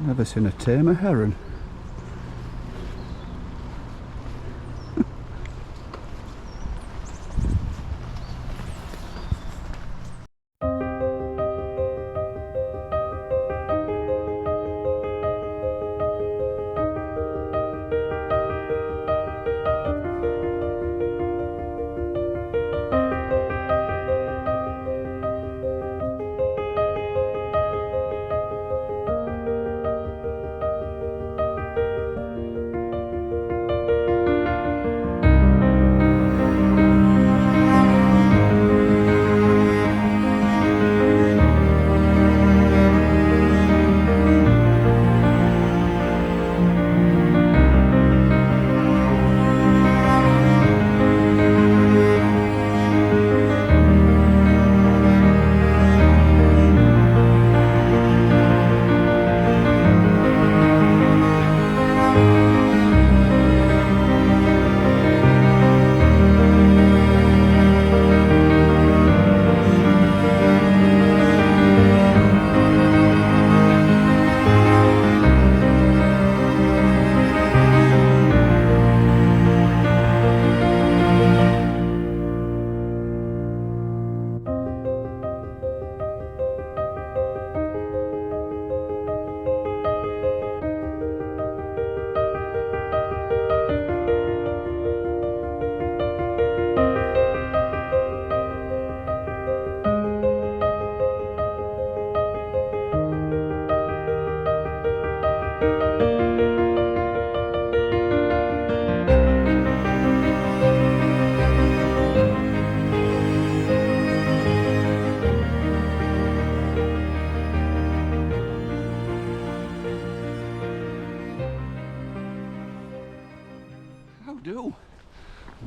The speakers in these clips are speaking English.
Never seen a tamer heron.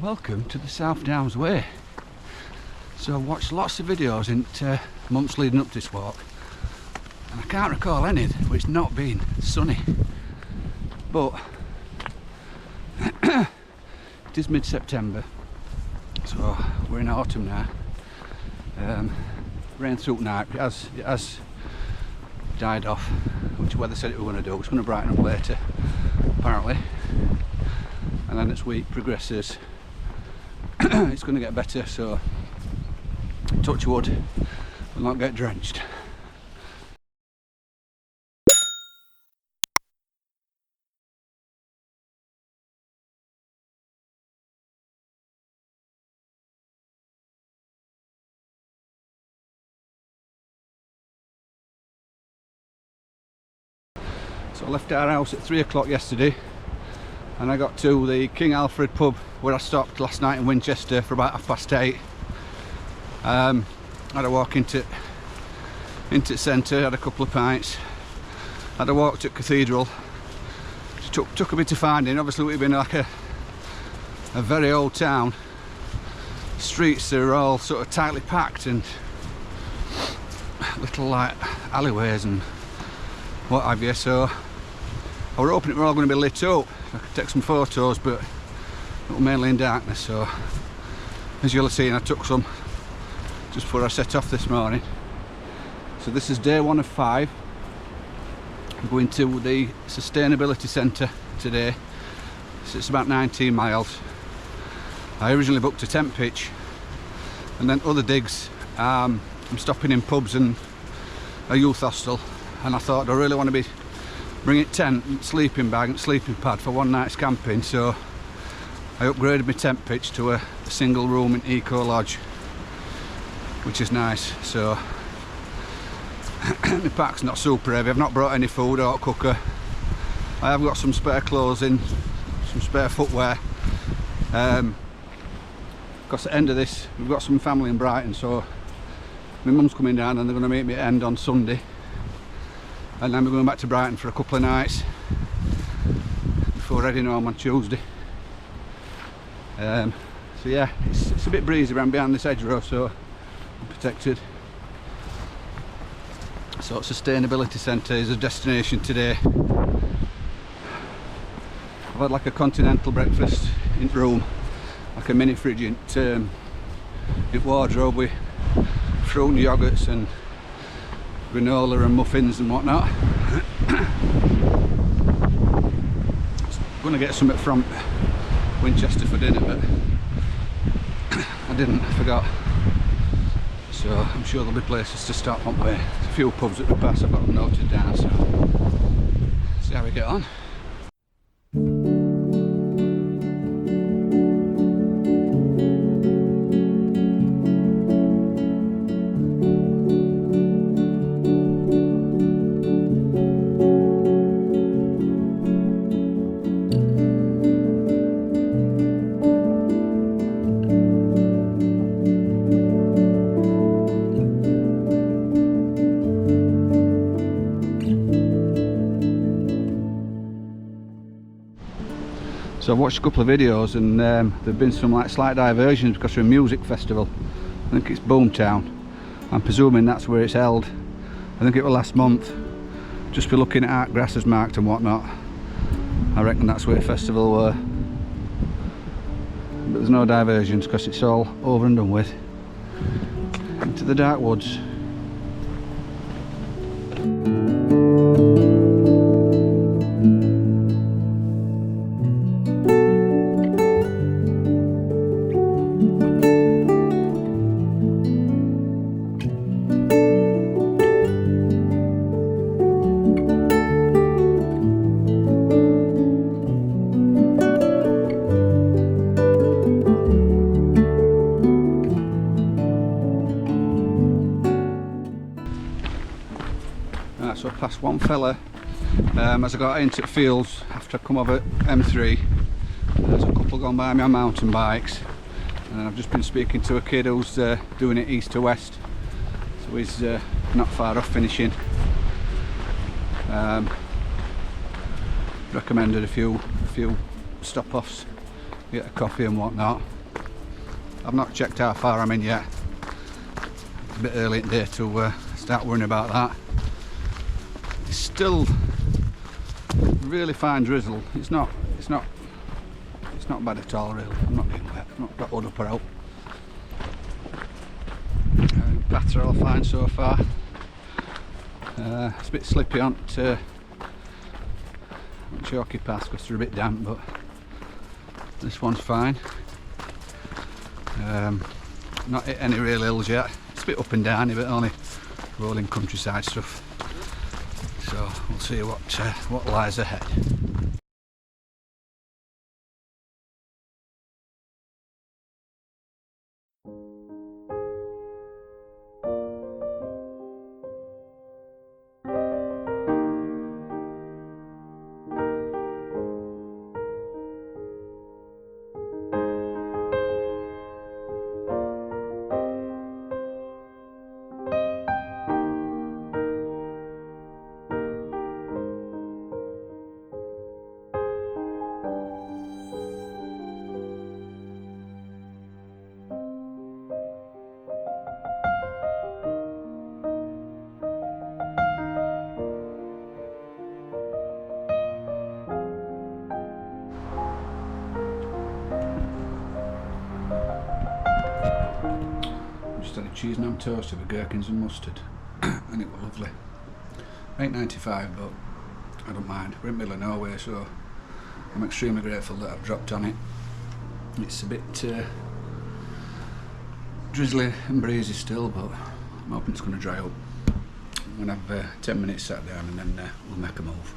Welcome to the South Downs Way. So I've watched lots of videos in months leading up to this walk, and I can't recall any where it's not been sunny, but it is mid-September, so we're in autumn now. Rain through night, it has died off, which weather said it was going to do. It's going to brighten up later apparently, and then as week progresses it's going to get better, so touch wood, we'll not get drenched. So I left our house at 3 o'clock yesterday, and I got to the King Alfred pub where I stopped last night in Winchester for about 8:30. Had a walk into the centre, had a couple of pints, had a walk to Cathedral. It took a bit of finding. Obviously we've been like a very old town. Streets are all sort of tightly packed and little like alleyways and what have you, so I were hoping it were all going to be lit up. I could take some photos, but it was mainly in darkness, so as you'll have seen I took some just before I set off this morning. So this is day 1 of 5. I'm going to the Sustainability Centre today. So it's about 19 miles. I originally booked a tent pitch and then other digs. I'm stopping in pubs and a youth hostel, and I thought I really want to be bringing tent and sleeping bag and sleeping pad for one night's camping, so I upgraded my tent pitch to a single room in Eco Lodge, which is nice. So my pack's not super heavy. I've not brought any food or cooker. I have got some spare clothes in, some spare footwear, because at the end of this we've got some family in Brighton, so my mum's coming down and they're going to meet me at end on Sunday, and then we're going back to Brighton for a couple of nights before heading home on Tuesday. So yeah, it's a bit breezy around behind this hedgerow, so I'm protected. So Sustainability Centre is a destination today. I've had like a continental breakfast in the room, like a mini fridge in wardrobe with fruit and yogurts and granola and muffins and whatnot. going to get something from Winchester for dinner, but I didn't, I forgot. So I'm sure there'll be places to stop, won't there? There's a few pubs at the pass I've got them noted down, so see how we get on. So I've watched a couple of videos, and there've been some like slight diversions because of a music festival. I think it's Boomtown. I'm presuming that's where it's held. I think it was last month. Just for looking at art grasses marked and whatnot, I reckon that's where the festival were. But there's no diversions because it's all over and done with. Into the dark woods. So I passed one fella as I got into the fields after I come over M3. There's a couple gone by me on mountain bikes, and I've just been speaking to a kid who's doing it east to west, so he's not far off finishing. Recommended a few stop-offs, get a coffee and whatnot. I've not checked how far I'm in yet. It's a bit early in the day to start worrying about that. It's still really fine drizzle. It's not bad at all, really. I'm not getting wet. I've not got hood up or out. Paths are all fine so far. It's a bit slippy on chalky paths because they're a bit damp, but this one's fine. Not hit any real hills yet. It's a bit up and down, but only rolling countryside stuff. So we'll see what lies ahead. Had a cheese and ham toast with gherkins and mustard and it was lovely. $8.95, but I don't mind. We're in the middle of nowhere, so I'm extremely grateful that I've dropped on it. It's a bit drizzly and breezy still, but I'm hoping it's going to dry up. I'm going to have 10 minutes sat down and then we'll make a move.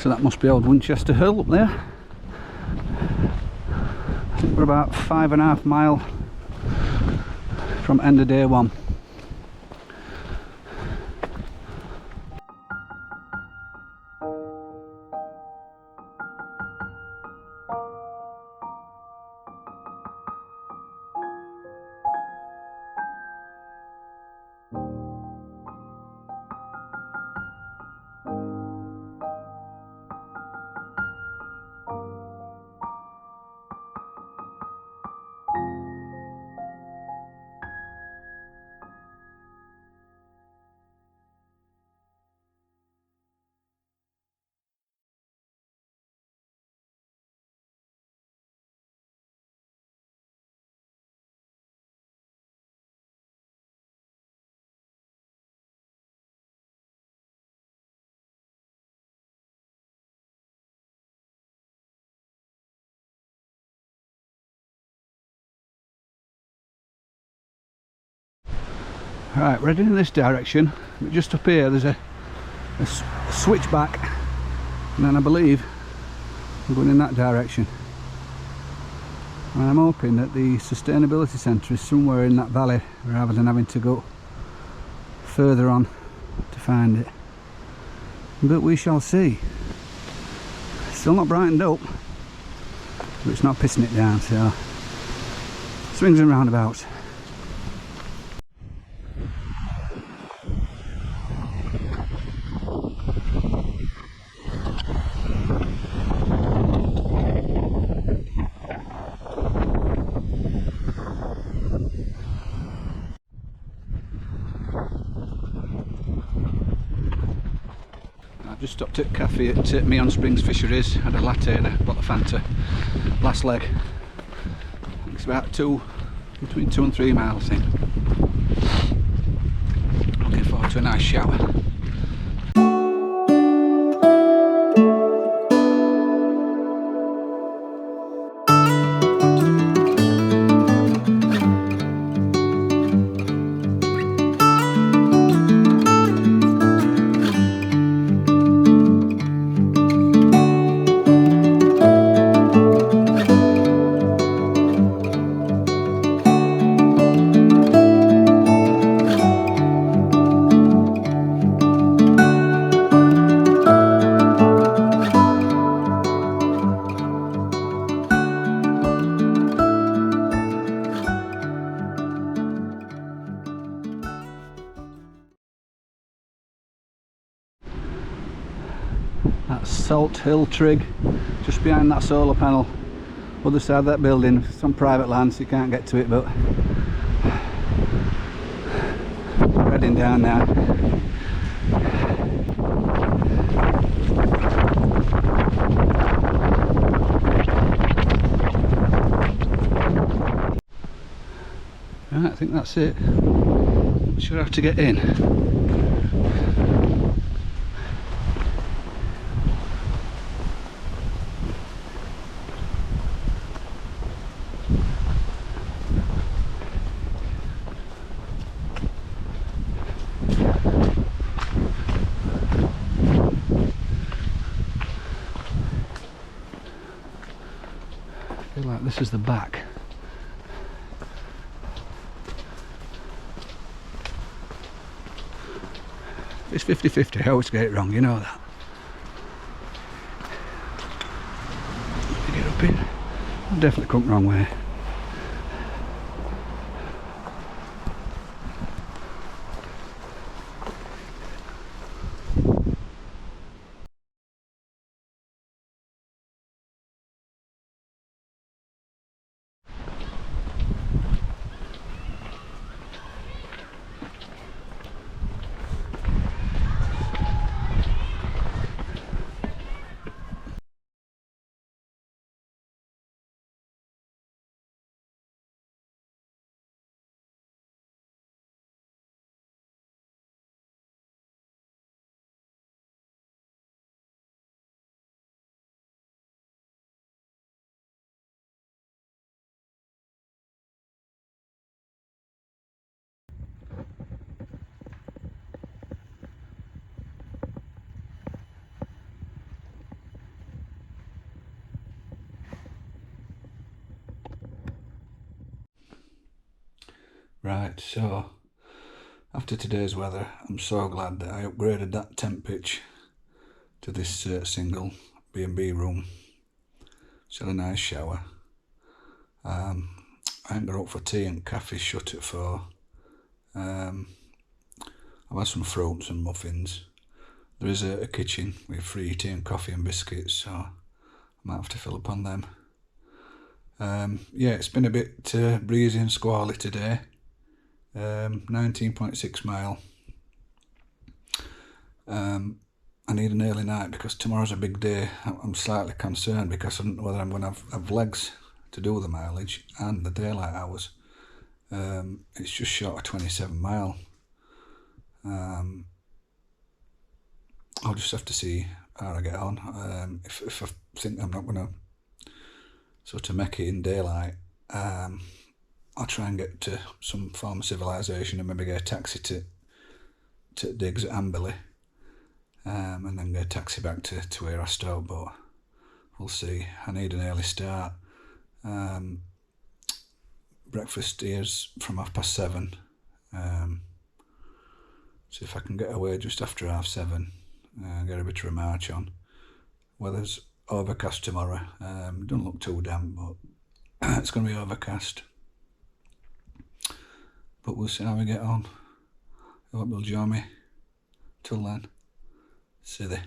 So that must be old Winchester Hill up there. I think we're about 5.5 miles from end of day one. Right, we're heading in this direction, but just up here there's a switchback, and then I believe I'm going in that direction. And I'm hoping that the Sustainability Centre is somewhere in that valley rather than having to go further on to find it. But we shall see. Still not brightened up, but it's not pissing it down, so swings and roundabouts. Just stopped at a cafe at Meon Springs Fisheries, had a latte and a bottle of Fanta, last leg. It's about between 2 and 3 miles I think. Looking forward to a nice shower. That's Salt Hill Trig, just behind that solar panel. Other side of that building, it's on private land so you can't get to it, but we're heading down now. Right, I think that's it. Should have to get in. I feel like this is the back. It's 50-50, I always get it wrong, you know that. Let me get up here. I've definitely come the wrong way. Right, so after today's weather, I'm so glad that I upgraded that tent pitch to this single B&B room. It's had a nice shower. I ain't got up for tea and caffee's shut at 4. I've had some fruits and muffins. There is a kitchen with free tea and coffee and biscuits, so I might have to fill up on them. Yeah, it's been a bit breezy and squally today. 19.6 mile. I need an early night because tomorrow's a big day. I'm slightly concerned because I don't know whether I'm going to have legs to do the mileage and the daylight hours. It's just short of 27 mile. I'll just have to see how I get on. If I think I'm not going to sort of make it in daylight, I'll try and get to some form of civilization and maybe get a taxi to digs at Amberley, and then get a taxi back to where I stopped, but we'll see. I need an early start. Breakfast here's from 7:30. See if I can get away just after 7:30, get a bit of a march on. Weather's overcast tomorrow. Don't look too damp, but it's going to be overcast. But we'll see how we get on. I hope you'll join me. Till then, see you.